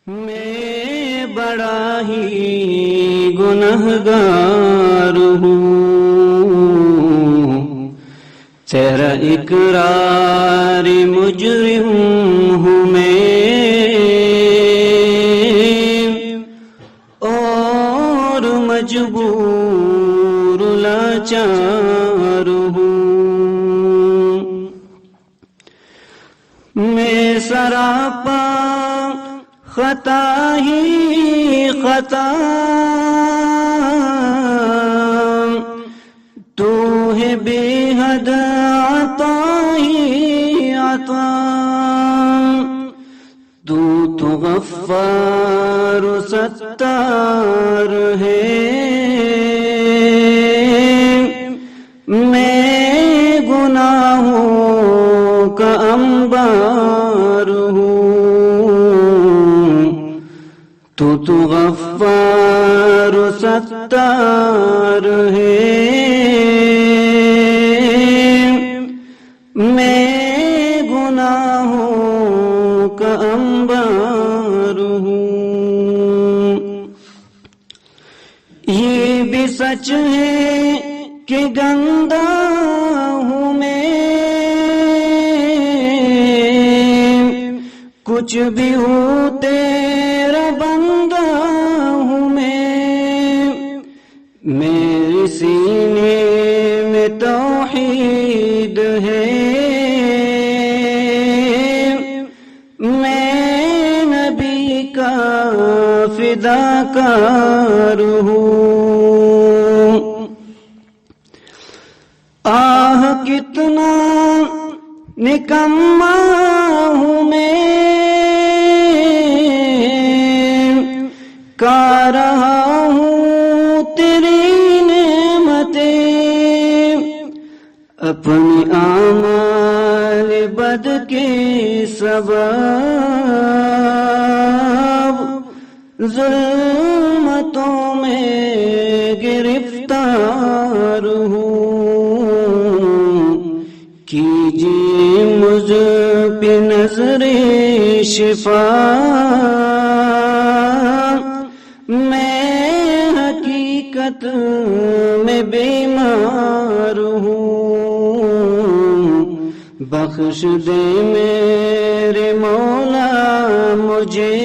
میں بڑا ہی گنہگار ہوں، تیرا اقرار مجرم ہوں میں، اور مجبور لاچار ہوں، میں سراپا خطا ہی خطا، تو ہے بے حد عطا ہی عطا، تو غفار و ستار ہے، میں گناہوں کا انبار ہوں، تو غفار و ستار ہے، میں گناہوں کا انبار ہوں۔ یہ بھی سچ ہے کہ گندا ہوں میں، کچھ بھی ہو تیرا بندہ ہوں میں، میرے سینے میں توحید ہے، میں نبی کا فداکار ہوں، آہ کتنا نکما ہوں میں، کھا رہا ہوں تیری نعمتیں، اپنی اعمال بد کے سبب ظلمتوں میں گرفتار ہوں، کیجیے مجھ پہ نظر شفا، میں حقیقت میں بیمار ہوں، بخش دے میرے مولا مجھے